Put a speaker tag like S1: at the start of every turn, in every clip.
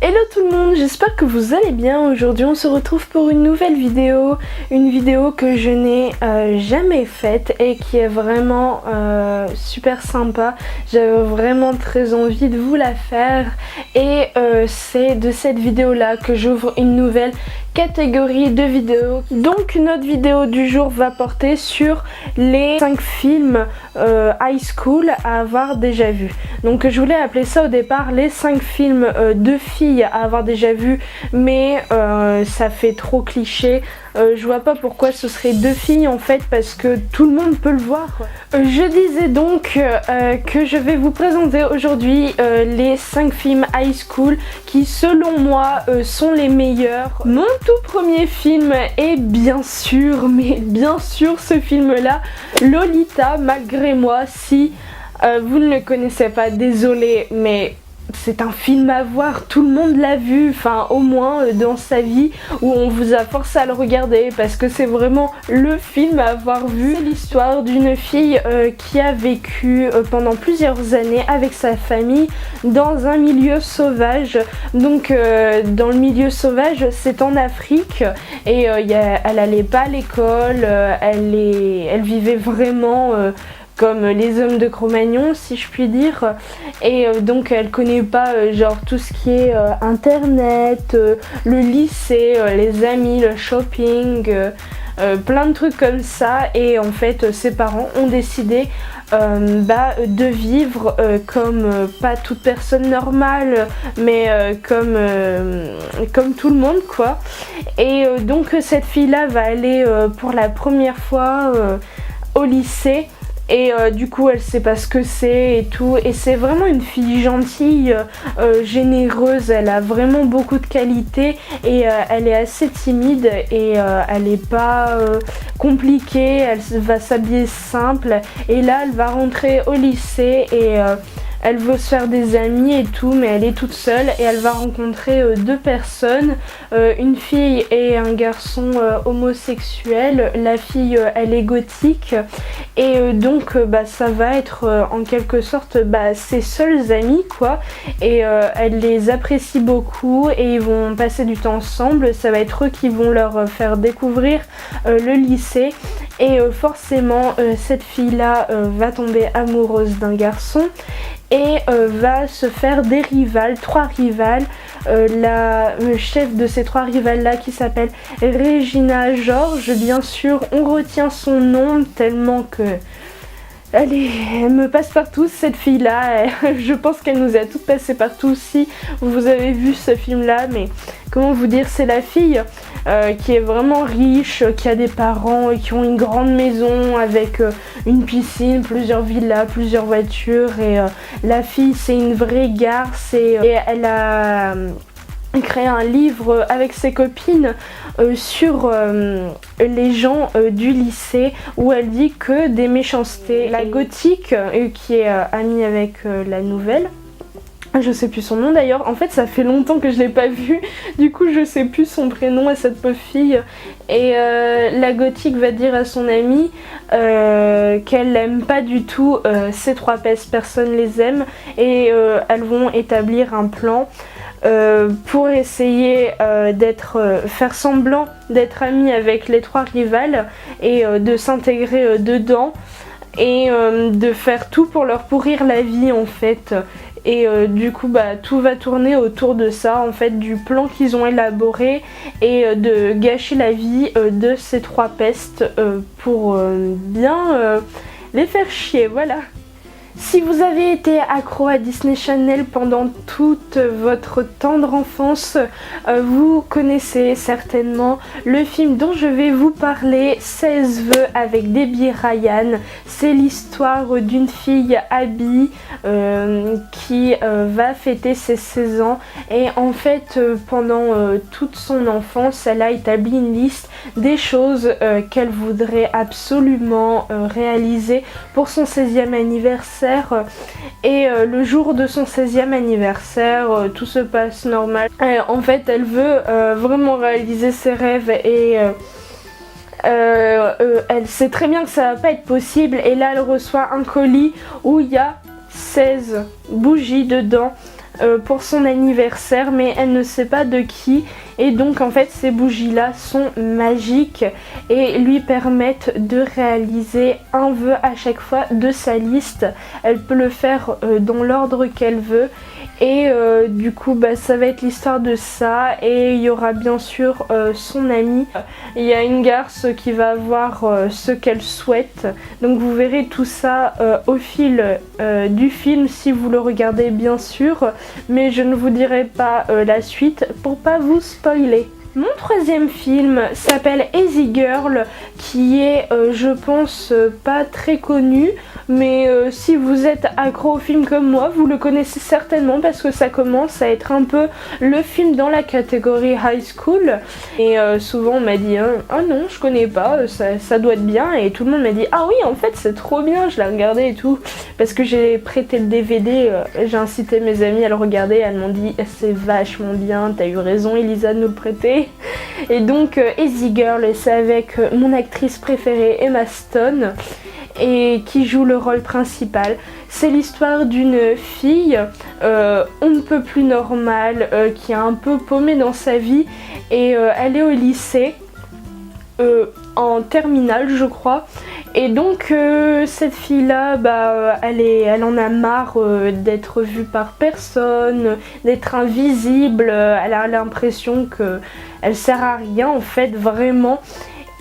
S1: Hello tout le monde, j'espère que vous allez bien. Aujourd'hui on se retrouve pour une nouvelle vidéo, une vidéo que je n'ai jamais faite et qui est vraiment super sympa. J'avais vraiment très envie de vous la faire et c'est de cette vidéo là que j'ouvre une nouvelle catégorie de vidéos. Donc notre vidéo du jour va porter sur les 5 films high school à avoir déjà vu. Donc je voulais appeler ça au départ les 5 films de filles à avoir déjà vu, mais ça fait trop cliché. Je vois pas pourquoi ce serait 2 filles en fait, parce que tout le monde peut le voir. Je disais donc que je vais vous présenter aujourd'hui les 5 films high school qui selon moi sont les meilleurs. Mon tout premier film est bien sûr, mais bien sûr ce film là, Lolita, malgré moi. Si vous ne le connaissez pas, désolé, mais c'est un film à voir, tout le monde l'a vu, enfin au moins dans sa vie, où on vous a forcé à le regarder parce que c'est vraiment le film à avoir vu. C'est l'histoire d'une fille qui a vécu pendant plusieurs années avec sa famille dans un milieu sauvage. Donc dans le milieu sauvage, c'est en Afrique et elle allait pas à l'école, elle vivait vraiment comme les hommes de Cro-Magnon, si je puis dire, et donc elle connaît pas genre tout ce qui est internet, le lycée, les amis, le shopping, plein de trucs comme ça. Et en fait ses parents ont décidé de vivre comme pas toute personne normale, mais comme tout le monde quoi. Et donc cette fille là va aller pour la première fois au lycée. Et du coup elle sait pas ce que c'est et tout, et c'est vraiment une fille gentille, généreuse, elle a vraiment beaucoup de qualités et elle est assez timide et elle est pas compliquée, elle va s'habiller simple. Et là elle va rentrer au lycée et elle veut se faire des amis et tout, mais elle est toute seule et elle va rencontrer 2 personnes, une fille et un garçon homosexuel. La fille elle est gothique et donc ça va être en quelque sorte ses seuls amis quoi, et elle les apprécie beaucoup et ils vont passer du temps ensemble. Ça va être eux qui vont leur faire découvrir le lycée et forcément cette fille là va tomber amoureuse d'un garçon et va se faire des rivales, 3 rivales. La chef de ces 3 rivales là qui s'appelle Regina George, bien sûr on retient son nom tellement que elle me passe partout cette fille là. Je pense qu'elle nous a toutes passé partout. Si vous avez vu ce film là, mais comment vous dire, c'est la fille qui est vraiment riche, qui a des parents qui ont une grande maison avec une piscine, plusieurs villas, plusieurs voitures, et la fille c'est une vraie garce et elle a créé un livre avec ses copines sur les gens du lycée, où elle dit que des méchancetés. La gothique qui est amie avec la nouvelle, je sais plus son nom d'ailleurs, en fait ça fait longtemps que je l'ai pas vue, du coup je sais plus son prénom à cette pauvre fille. Et la gothique va dire à son amie qu'elle n'aime pas du tout ces 3 personnes les aiment, et elles vont établir un plan pour essayer faire semblant d'être amie avec les 3 rivales et de s'intégrer dedans et de faire tout pour leur pourrir la vie en fait. Et du coup tout va tourner autour de ça en fait, du plan qu'ils ont élaboré, et de gâcher la vie de ces 3 pestes pour bien les faire chier, voilà. Si vous avez été accro à Disney Channel pendant toute votre tendre enfance, vous connaissez certainement le film dont je vais vous parler, 16 vœux avec Debbie Ryan. C'est l'histoire d'une fille, Abby, qui va fêter ses 16 ans, et en fait pendant toute son enfance elle a établi une liste des choses qu'elle voudrait absolument réaliser pour son 16e anniversaire. Et le jour de son 16e anniversaire, tout se passe normal. En fait elle veut vraiment réaliser ses rêves, et elle sait très bien que ça va pas être possible. Et là elle reçoit un colis où il y a 16 bougies dedans pour son anniversaire, mais elle ne sait pas de qui. Et donc en fait ces bougies là sont magiques et lui permettent de réaliser un vœu à chaque fois de sa liste. Elle peut le faire dans l'ordre qu'elle veut. Et du coup ça va être l'histoire de ça, et il y aura bien sûr son amie. Il y a une garce qui va avoir ce qu'elle souhaite, donc vous verrez tout ça au fil du film si vous le regardez bien sûr, mais je ne vous dirai pas la suite pour pas vous spoiler. Mon troisième film s'appelle Easy Girl, qui est je pense pas très connu, mais si vous êtes accro au film comme moi, vous le connaissez certainement parce que ça commence à être un peu le film dans la catégorie high school. Et souvent on m'a dit ah non je connais pas, ça doit être bien, et tout le monde m'a dit ah oui en fait c'est trop bien, je l'ai regardé et tout, parce que j'ai prêté le DVD, j'ai incité mes amis à le regarder, elles m'ont dit c'est vachement bien, t'as eu raison Elisa de nous le prêter. Et donc Easy Girl, c'est avec mon actrice préférée Emma Stone, et qui joue le rôle principal. C'est l'histoire d'une fille on ne peut plus normale, qui est un peu paumée dans sa vie, et elle est au lycée en terminale je crois, et donc cette fille là elle en a marre d'être vue par personne, d'être invisible, elle a l'impression que elle sert à rien en fait vraiment.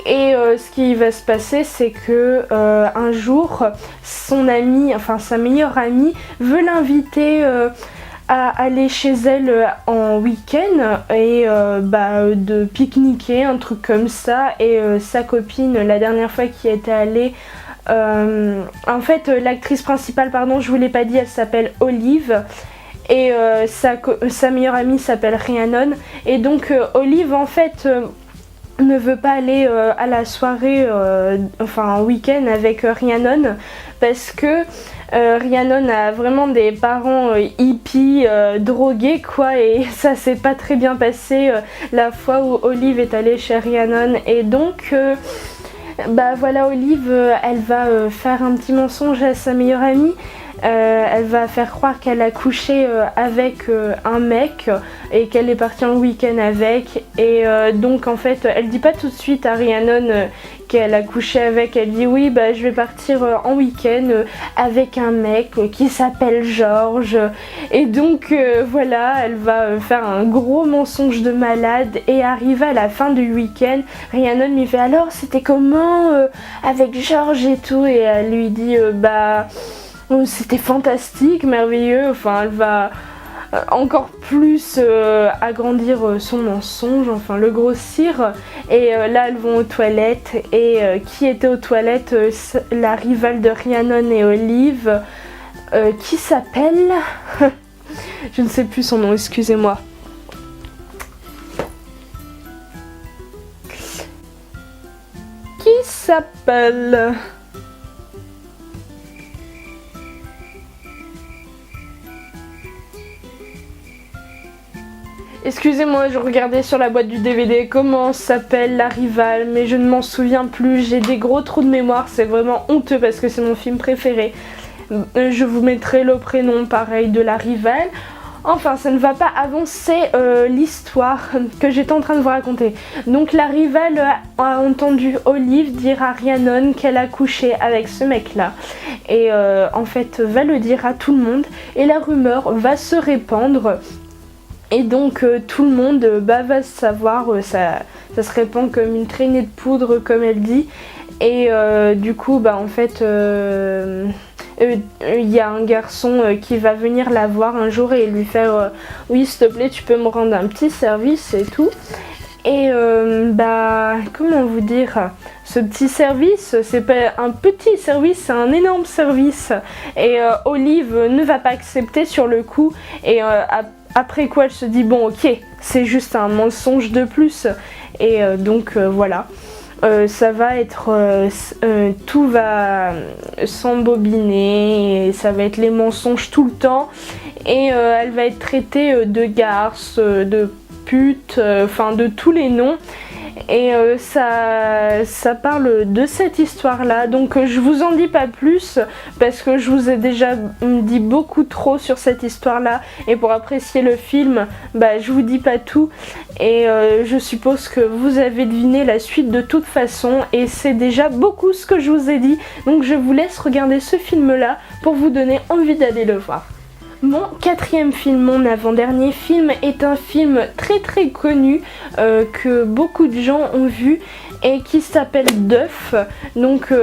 S1: Et ce qui va se passer, c'est que un jour son amie, enfin sa meilleure amie veut l'inviter à aller chez elle en week-end et de pique-niquer, un truc comme ça. Et sa copine, la dernière fois qui était allée, en fait l'actrice principale, pardon je vous l'ai pas dit, elle s'appelle Olive, et sa meilleure amie s'appelle Rhiannon. Et donc Olive en fait ne veut pas aller à la soirée, en week-end avec Rhiannon, parce que Rhiannon a vraiment des parents hippies, drogués quoi, et ça s'est pas très bien passé la fois où Olive est allée chez Rhiannon. Et donc voilà, Olive elle va faire un petit mensonge à sa meilleure amie. Elle va faire croire qu'elle a couché avec un mec et qu'elle est partie en week-end avec, et donc en fait elle dit pas tout de suite à Rhiannon qu'elle a couché avec, elle dit oui je vais partir en week-end avec un mec qui s'appelle George, et donc voilà, elle va faire un gros mensonge de malade, et arrive à la fin du week-end, Rhiannon lui fait alors c'était comment avec George et tout, et elle lui dit c'était fantastique, merveilleux, enfin elle va encore plus agrandir son mensonge, enfin le grossir, et là elles vont aux toilettes, et qui était aux toilettes, la rivale de Rhiannon et Olive, qui s'appelle je ne sais plus son nom, excusez-moi. Qui s'appelle excusez-moi, je regardais sur la boîte du DVD comment s'appelle la rivale, mais je ne m'en souviens plus, j'ai des gros trous de mémoire, c'est vraiment honteux parce que c'est mon film préféré. Je vous mettrai le prénom pareil de la rivale. Enfin, ça ne va pas avancer l'histoire que j'étais en train de vous raconter. Donc la rivale a entendu Olive dire à Rhiannon qu'elle a couché avec ce mec là, et en fait va le dire à tout le monde, et la rumeur va se répandre. Et donc tout le monde va savoir, ça se répand comme une traînée de poudre comme elle dit. Et du coup en fait il y a un garçon qui va venir la voir un jour et lui faire oui s'il te plaît tu peux me rendre un petit service et tout. Et comment vous dire, ce petit service, c'est pas un petit service, c'est un énorme service. Et Olive ne va pas accepter sur le coup, et après quoi elle se dit bon ok, c'est juste un mensonge de plus. Et donc voilà. Ça va être tout va s'embobiner, et ça va être les mensonges tout le temps, et elle va être traitée de garce, de pute, enfin de tous les noms. et ça parle de cette histoire là, donc je vous en dis pas plus parce que je vous ai déjà dit beaucoup trop sur cette histoire là, et pour apprécier le film bah je vous dis pas tout, et je suppose que vous avez deviné la suite de toute façon, et c'est déjà beaucoup ce que je vous ai dit, donc je vous laisse regarder ce film là pour vous donner envie d'aller le voir. Mon quatrième film, mon avant-dernier film, est un film très connu que beaucoup de gens ont vu et qui s'appelle Duff. Donc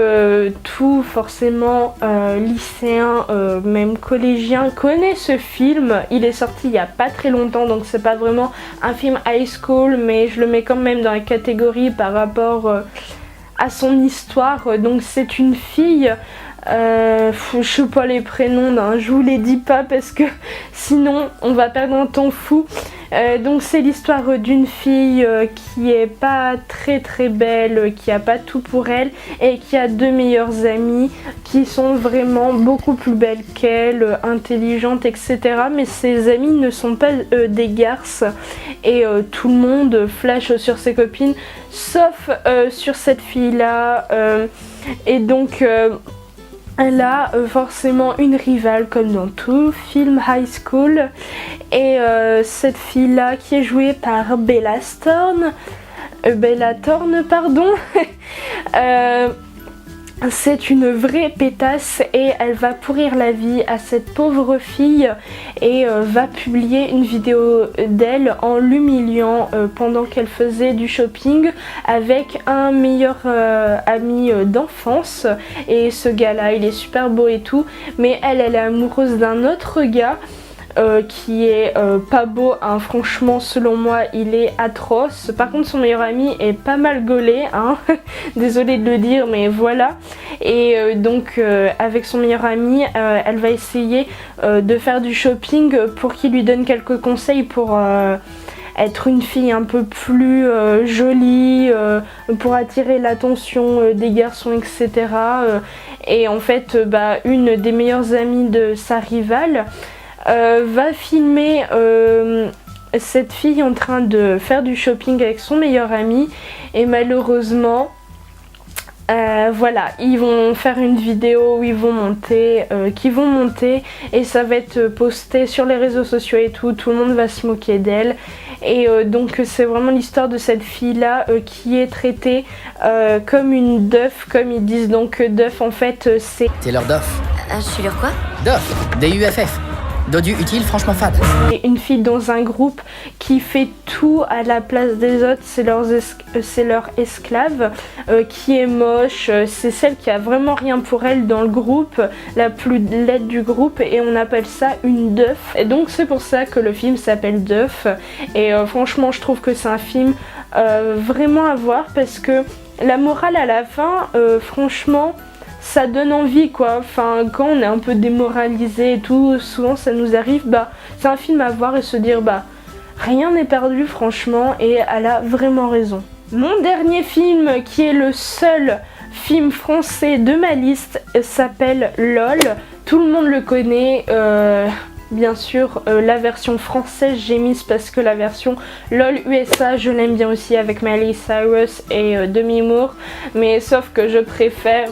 S1: tout forcément lycéen, même collégien connaît ce film. Il est sorti il n'y a pas très longtemps, donc c'est pas vraiment un film high school, mais je le mets quand même dans la catégorie par rapport à son histoire. Donc c'est une fille, je sais pas les prénoms, je vous les dis pas parce que sinon on va perdre un temps fou. Donc c'est l'histoire d'une fille qui est pas très belle, qui a pas tout pour elle, et qui a deux meilleures amies qui sont vraiment beaucoup plus belles qu'elle, intelligentes, etc. Mais ses amies ne sont pas des garces, et tout le monde flash sur ses copines sauf sur cette fille là, et donc elle a forcément une rivale comme dans tout film high school, et cette fille là qui est jouée par Bella Thorne pardon. C'est une vraie pétasse, et elle va pourrir la vie à cette pauvre fille, et va publier une vidéo d'elle en l'humiliant pendant qu'elle faisait du shopping avec un meilleur ami d'enfance. Et ce gars là il est super beau et tout, mais elle est amoureuse d'un autre gars qui est pas beau, hein. Franchement selon moi il est atroce. Par contre son meilleur ami est pas mal gaulé, hein. Désolée de le dire mais voilà. Et donc avec son meilleur ami elle va essayer de faire du shopping pour qu'il lui donne quelques conseils pour être une fille un peu plus jolie, pour attirer l'attention des garçons, etc. Et en fait une des meilleures amies de sa rivale va filmer cette fille en train de faire du shopping avec son meilleur ami, et malheureusement voilà, ils vont faire une vidéo où ils vont monter, et ça va être posté sur les réseaux sociaux et tout le monde va se moquer d'elle. Et donc c'est vraiment l'histoire de cette fille là qui est traitée comme une Duff, comme ils disent. Donc Duff en fait c'est...
S2: Taylor Duff.
S3: Je suis leur quoi?
S2: Duff, D-U-F-F. Dodu utile, franchement fade.
S1: Et une fille dans un groupe qui fait tout à la place des autres, c'est leur esclave, qui est moche, c'est celle qui a vraiment rien pour elle dans le groupe, la plus laide du groupe, et on appelle ça une Duff. Et donc c'est pour ça que le film s'appelle Duff, et franchement je trouve que c'est un film vraiment à voir, parce que la morale à la fin, franchement, ça donne envie quoi. Enfin, quand on est un peu démoralisé et tout, souvent ça nous arrive, c'est un film à voir et se dire rien n'est perdu franchement, et elle a vraiment raison. Mon dernier film, qui est le seul film français de ma liste, s'appelle LOL. Tout le monde le connaît, bien sûr la version française j'ai mise parce que la version LOL USA je l'aime bien aussi, avec Miley Cyrus et Demi Moore, mais sauf que je préfère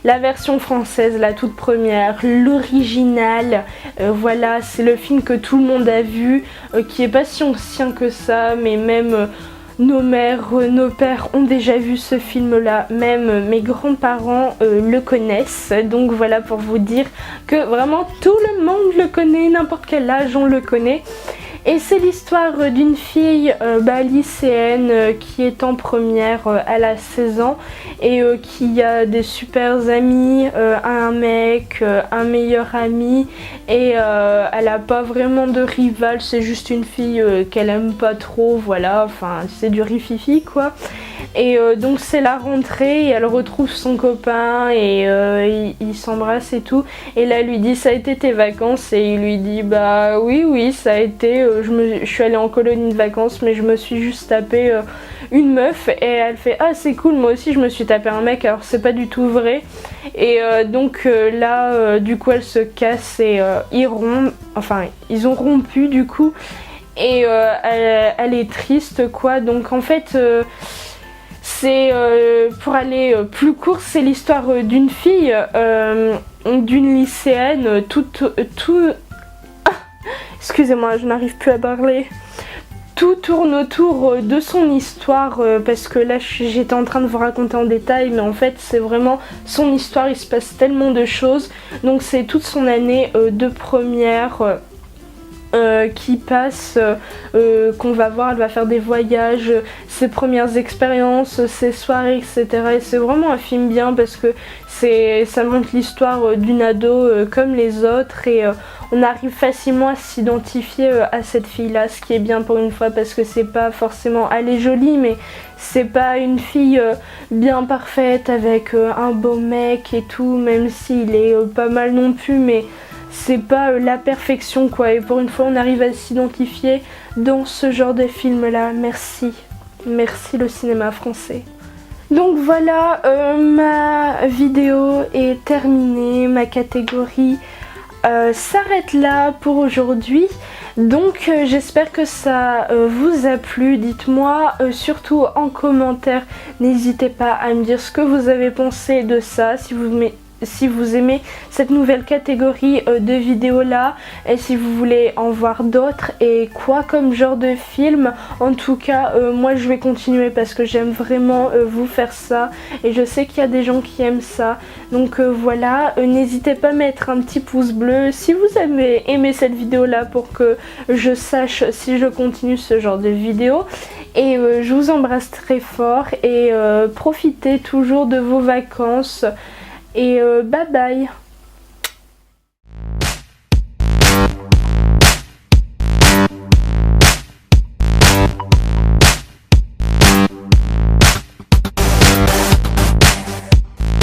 S1: la version française, la toute première, l'original. Voilà, c'est le film que tout le monde a vu, qui est pas si ancien que ça, mais même nos mères, nos pères ont déjà vu ce film là, même mes grands-parents le connaissent. Donc voilà pour vous dire que vraiment tout le monde le connaît, n'importe quel âge on le connaît. Et c'est l'histoire d'une fille lycéenne qui est en première, elle a 16 ans, et qui a des super amis, un mec, un meilleur ami, et elle a pas vraiment de rival, c'est juste une fille qu'elle aime pas trop, voilà, enfin c'est du rififi quoi. Et donc c'est la rentrée, et elle retrouve son copain, et ils s'embrassent et tout, et là elle lui dit ça a été tes vacances, et il lui dit oui ça a été, je suis allée en colonie de vacances, mais je me suis juste tapé une meuf, et elle fait ah c'est cool, moi aussi je me suis tapé un mec, alors c'est pas du tout vrai. Et donc là du coup elle se casse, et ils ont rompu du coup. et elle est triste quoi. Donc en fait c'est pour aller plus court, c'est l'histoire d'une fille, d'une lycéenne, excusez-moi, je n'arrive plus à parler. Tout tourne autour de son histoire parce que là j'étais en train de vous raconter en détail, mais en fait c'est vraiment son histoire, il se passe tellement de choses. Donc c'est toute son année de première qui passe, qu'on va voir, elle va faire des voyages, ses premières expériences, ses soirées, etc. Et c'est vraiment un film bien parce que ça montre l'histoire d'une ado comme les autres et on arrive facilement à s'identifier à cette fille-là, ce qui est bien pour une fois parce que c'est pas forcément, elle est jolie mais c'est pas une fille bien parfaite avec un beau mec et tout, même s'il est pas mal non plus, mais c'est pas la perfection quoi, et pour une fois on arrive à s'identifier dans ce genre de film là. Merci le cinéma français. Donc voilà, ma vidéo est terminée, ma catégorie s'arrête là pour aujourd'hui. Donc j'espère que ça vous a plu. Dites-moi surtout en commentaire, n'hésitez pas à me dire ce que vous avez pensé de ça, si vous aimez cette nouvelle catégorie de vidéos là, et si vous voulez en voir d'autres et quoi comme genre de film. En tout cas moi je vais continuer parce que j'aime vraiment vous faire ça et je sais qu'il y a des gens qui aiment ça. Donc voilà, n'hésitez pas à mettre un petit pouce bleu si vous avez aimé cette vidéo là pour que je sache si je continue ce genre de vidéo. Et je vous embrasse très fort et profitez toujours de vos vacances. Et bye bye.